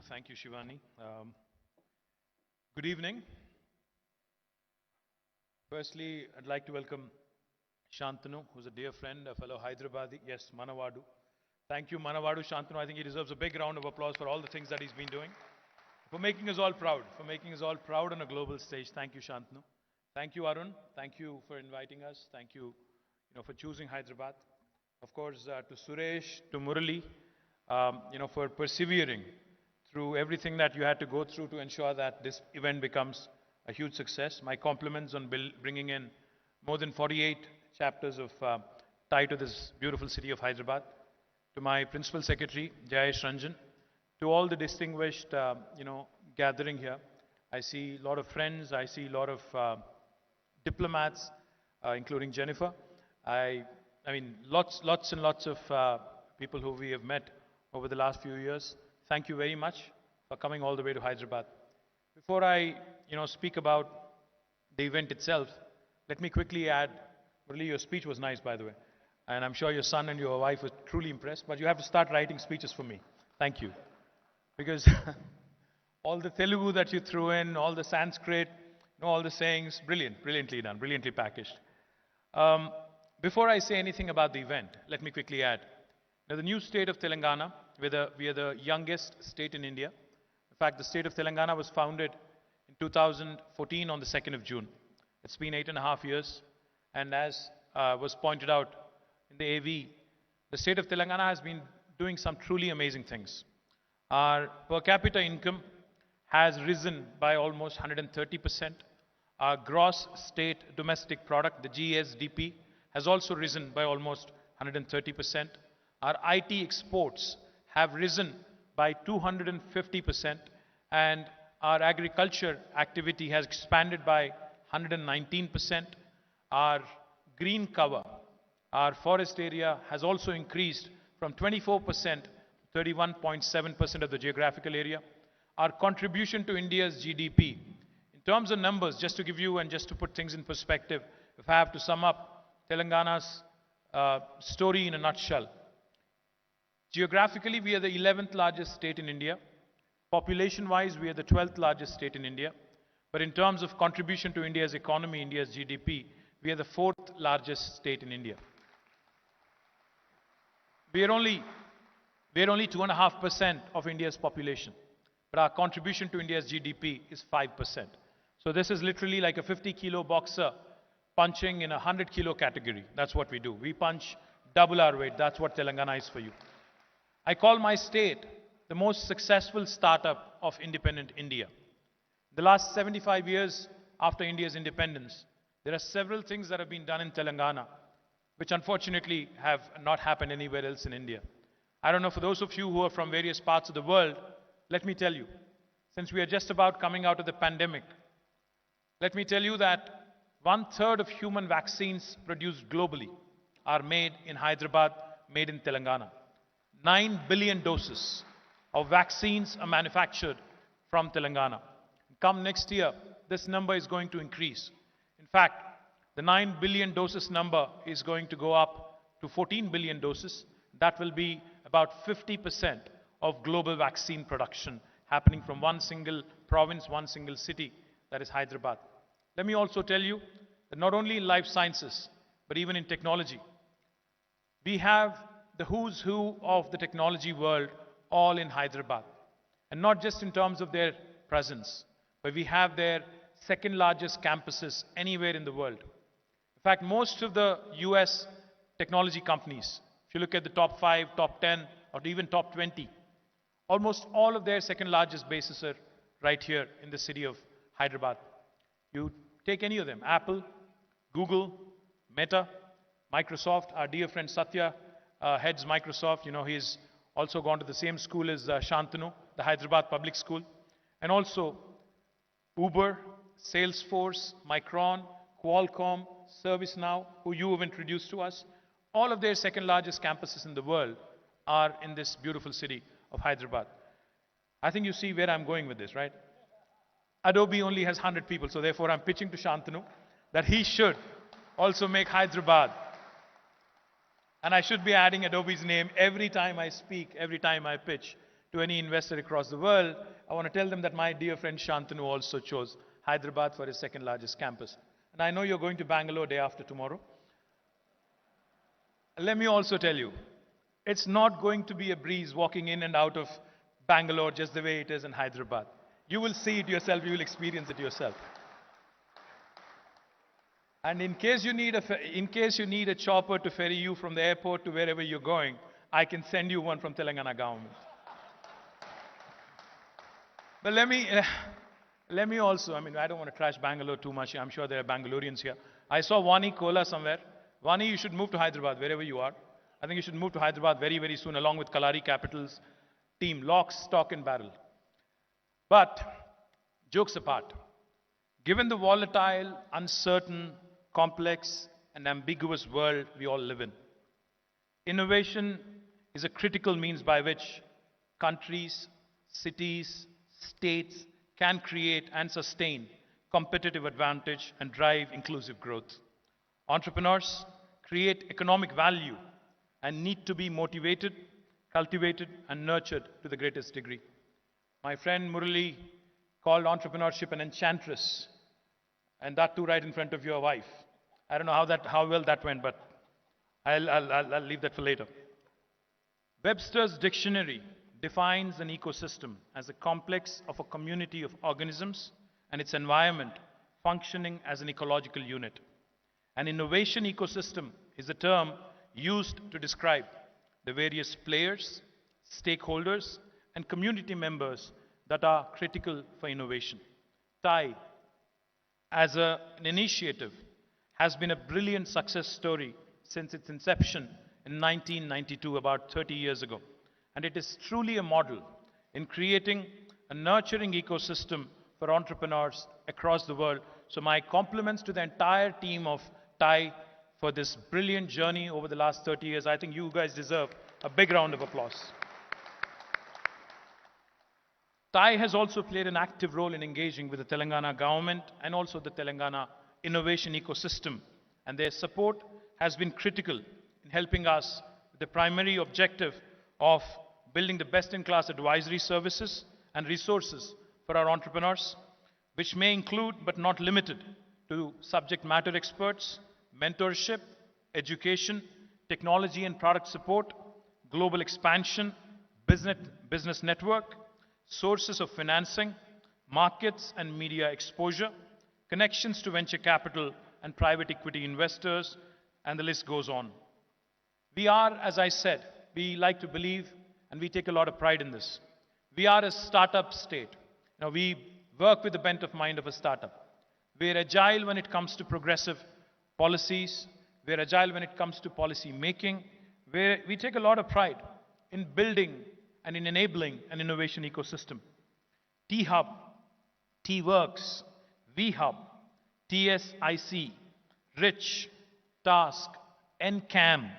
Thank you, Shivani. Good evening. Firstly, I'd like to welcome Shantanu, who's a dear friend, a fellow Hyderabadi. Yes, Manavadu. Thank you, Manavadu Shantanu. I think he deserves a big round of applause for all the things that he's been doing, for making us all proud, on a global stage. Thank you, Shantanu. Thank you, Arun. Thank you for inviting us. Thank you, for choosing Hyderabad. Of course, to Suresh, to Murali, for persevering through everything that you had to go through to ensure that this event becomes a huge success. My compliments on bringing in more than 48 chapters of TiE to this beautiful city of Hyderabad. To my Principal Secretary, Jayesh Ranjan, to all the distinguished, gathering here. I see a lot of friends, I see a lot of diplomats, including Jennifer. I mean, lots and lots of people who we have met over the last few years. Thank you very much for coming all the way to Hyderabad. Before I, speak about the event itself, let me quickly add, Murali, your speech was nice, by the way. And I'm sure your son and your wife were truly impressed, but you have to start writing speeches for me. Thank you. Because all the Telugu that you threw in, all the Sanskrit, all the sayings, brilliantly done, brilliantly packaged. Before I say anything about the event, let me quickly add. Now, the new state of Telangana, we are the youngest state in India. In fact, the state of Telangana was founded in 2014 on the 2nd of June. It's been 8.5 years. And as was pointed out in the AV, the state of Telangana has been doing some truly amazing things. Our per capita income has risen by almost 130%. Our gross state domestic product, the GSDP, has also risen by almost 130%. Our IT exports have risen by 250%, and our agriculture activity has expanded by 119%. Our green cover, our forest area has also increased from 24% to 31.7% of the geographical area. Our contribution to India's GDP, in terms of numbers, just to give you and just to put things in perspective, if I have to sum up Telangana's story in a nutshell, geographically, we are the 11th largest state in India. Population-wise, we are the 12th largest state in India. But in terms of contribution to India's economy, India's GDP, we are the 4th largest state in India. We are only 2.5% of India's population, but our contribution to India's GDP is 5%. So this is literally like a 50-kilo boxer punching in a 100-kilo category. That's what we do. We punch double our weight. That's what Telangana is for you. I call my state the most successful startup of independent India. The last 75 years after India's independence, there are several things that have been done in Telangana, which unfortunately have not happened anywhere else in India. I don't know, for those of you who are from various parts of the world, let me tell you, since we are just about coming out of the pandemic, let me tell you that 1/3 of human vaccines produced globally are made in Hyderabad, made in Telangana. 9 billion doses of vaccines are manufactured from Telangana. Come next year, this number is going to increase. In fact, the 9 billion doses number is going to go up to 14 billion doses. That will be about 50% of global vaccine production happening from one single province, one single city, that is Hyderabad. Let me also tell you that not only in life sciences, but even in technology, we have the who's who of the technology world all in Hyderabad. And not just in terms of their presence, but we have their second largest campuses anywhere in the world. In fact, most of the US technology companies, if you look at the top 5, top 10, or even top 20, almost all of their second largest bases are right here in the city of Hyderabad. You take any of them, Apple, Google, Meta, Microsoft. Our dear friend Satya heads Microsoft. He's also gone to the same school as Shantanu, the Hyderabad Public School. And also Uber, Salesforce, Micron, Qualcomm, ServiceNow, who you have introduced to us. All of their second largest campuses in the world are in this beautiful city of Hyderabad. I think you see where I'm going with this, right? Adobe only has 100 people, so therefore I'm pitching to Shantanu that he should also make Hyderabad. And I should be adding Adobe's name every time I speak, every time I pitch, to any investor across the world, I want to tell them that my dear friend Shantanu also chose Hyderabad for his second largest campus. And I know you're going to Bangalore day after tomorrow. Let me also tell you, it's not going to be a breeze walking in and out of Bangalore just the way it is in Hyderabad. You will see it yourself, you will experience it yourself. And in case you need a chopper to ferry you from the airport to wherever you're going, I can send you one from Telangana government. But let me also, I don't want to trash Bangalore too much. I'm sure there are Bangaloreans here. I saw Vani Kola somewhere. Vani, you should move to Hyderabad, wherever you are. I think you should move to Hyderabad very, very soon, along with Kalari Capital's team, lock, stock and barrel. But, jokes apart, given the volatile, uncertain, complex and ambiguous world we all live in, innovation is a critical means by which countries, cities, states can create and sustain competitive advantage and drive inclusive growth. Entrepreneurs create economic value and need to be motivated, cultivated and nurtured to the greatest degree. My friend Murali called entrepreneurship an enchantress, and that too right in front of your wife. I don't know how well that went, but I'll leave that for later. Webster's dictionary defines an ecosystem as a complex of a community of organisms and its environment functioning as an ecological unit. An innovation ecosystem is a term used to describe the various players, stakeholders, and community members that are critical for innovation. TiE, as an initiative, has been a brilliant success story since its inception in 1992, about 30 years ago. And it is truly a model in creating a nurturing ecosystem for entrepreneurs across the world. So my compliments to the entire team of TiE for this brilliant journey over the last 30 years. I think you guys deserve a big round of applause. TiE has also played an active role in engaging with the Telangana government and also the Telangana innovation ecosystem. And their support has been critical in helping us with the primary objective of building the best-in-class advisory services and resources for our entrepreneurs, which may include but not limited to subject matter experts, mentorship, education, technology and product support, global expansion, business network, sources of financing, markets and media exposure, connections to venture capital and private equity investors, and the list goes on. We are, as I said, we like to believe and we take a lot of pride in this. We are a startup state. We work with the bent of mind of a startup. We're agile when it comes to progressive policies. We're agile when it comes to policy making. We take a lot of pride in building and in enabling an innovation ecosystem. T-Hub, T-Works, V-Hub, TSIC, Rich, Task, NCAM,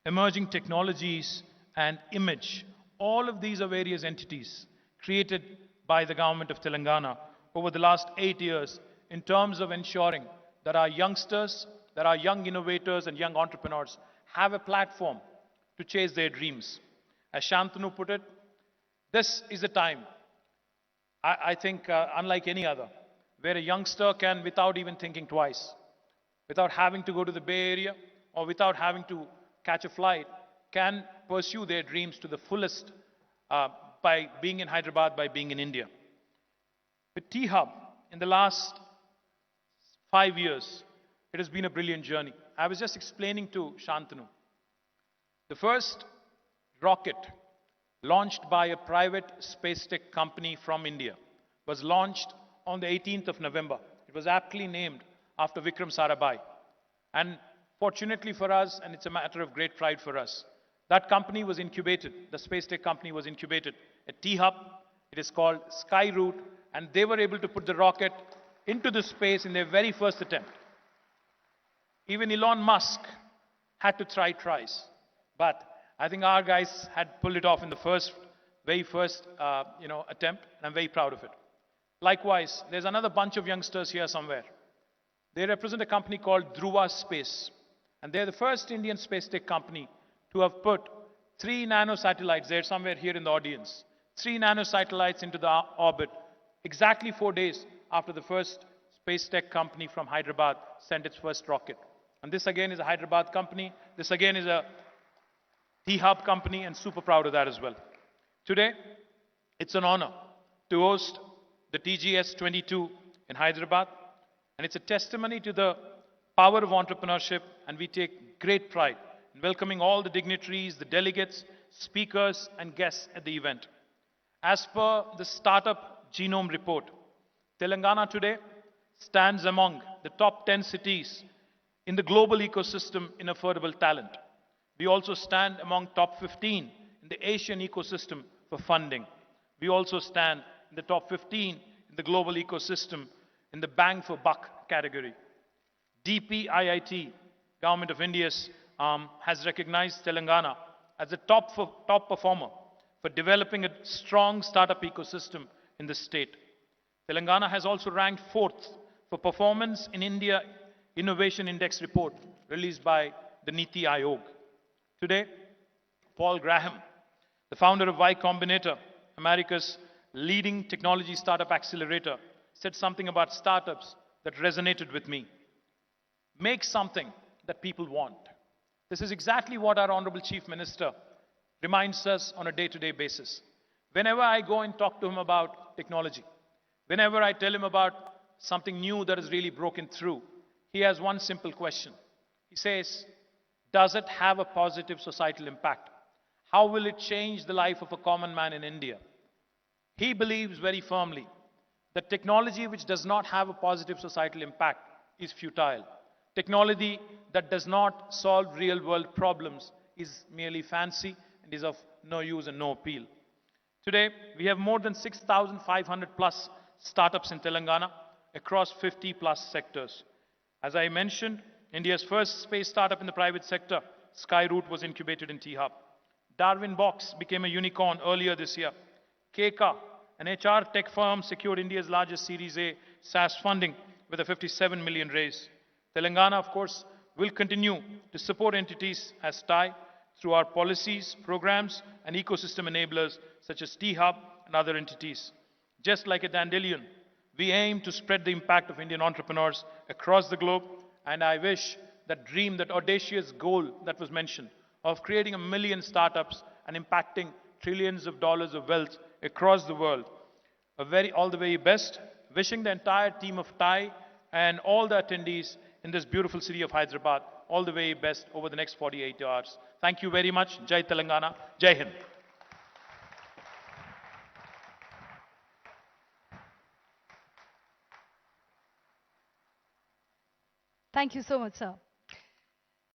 Emerging Technologies and Image. All of these are various entities created by the government of Telangana over the last 8 years in terms of ensuring that our youngsters, that our young innovators and young entrepreneurs have a platform to chase their dreams. As Shantanu put it, this is a time, I think, unlike any other, where a youngster can, without even thinking twice, without having to go to the Bay Area or without having to catch a flight, can pursue their dreams to the fullest by being in Hyderabad, by being in India. With T-Hub, in the last 5 years, it has been a brilliant journey. I was just explaining to Shantanu. The first rocket launched by a private space tech company from India was launched on the 18th of November. It was aptly named after Vikram Sarabhai. And fortunately for us, and it's a matter of great pride for us, that company was incubated, the space tech company was incubated at T-Hub. It is called Skyroot, and they were able to put the rocket into the space in their very first attempt. Even Elon Musk had to try twice, but I think our guys had pulled it off in the very first attempt, and I'm very proud of it. Likewise, there's another bunch of youngsters here somewhere. They represent a company called Dhruva Space, and they're the first Indian space tech company to have put 3 nano satellites, they're somewhere here in the audience, 3 nanosatellites into the orbit, exactly 4 days after the first space tech company from Hyderabad sent its first rocket. And this again is a Hyderabad company. This again is a T-Hub company, and super proud of that as well. Today, it's an honor to host the TGS 22 in Hyderabad, and it's a testimony to the power of entrepreneurship, and we take great pride in welcoming all the dignitaries, the delegates, speakers, and guests at the event. As per the Startup Genome Report, Telangana today stands among the top 10 cities in the global ecosystem in affordable talent. We also stand among top 15 in the Asian ecosystem for funding. We also stand in the top 15 in the global ecosystem in the bang for buck category. DPIIT, Government of India's has recognized Telangana as a top performer for developing a strong startup ecosystem in the state. Telangana has also ranked 4th for performance in India Innovation Index report released by the NITI Aayog. Today, Paul Graham, the founder of Y Combinator, America's leading technology startup accelerator, said something about startups that resonated with me. Make something that people want. This is exactly what our Honorable Chief Minister reminds us on a day-to-day basis. Whenever I go and talk to him about technology, whenever I tell him about something new that has really broken through, he has one simple question. He says, does it have a positive societal impact? How will it change the life of a common man in India? He believes very firmly that technology which does not have a positive societal impact is futile. Technology that does not solve real-world problems is merely fancy and is of no use and no appeal. Today, we have more than 6,500 plus startups in Telangana across 50 plus sectors. As I mentioned, India's first space startup in the private sector, Skyroot, was incubated in T-Hub. Darwin Box became a unicorn earlier this year. KK, an HR tech firm, secured India's largest Series A SaaS funding with a 57 million raise. Telangana, of course, will continue to support entities as TiE through our policies, programs, and ecosystem enablers such as T-Hub and other entities. Just like a dandelion, we aim to spread the impact of Indian entrepreneurs across the globe, and I wish that dream, that audacious goal that was mentioned of creating 1 million startups and impacting trillions of dollars of wealth across the world. All the very best. Wishing the entire team of TiE and all the attendees in this beautiful city of Hyderabad all the very best over the next 48 hours. Thank you very much. Jai Telangana. Jai Hind. Thank you so much, sir.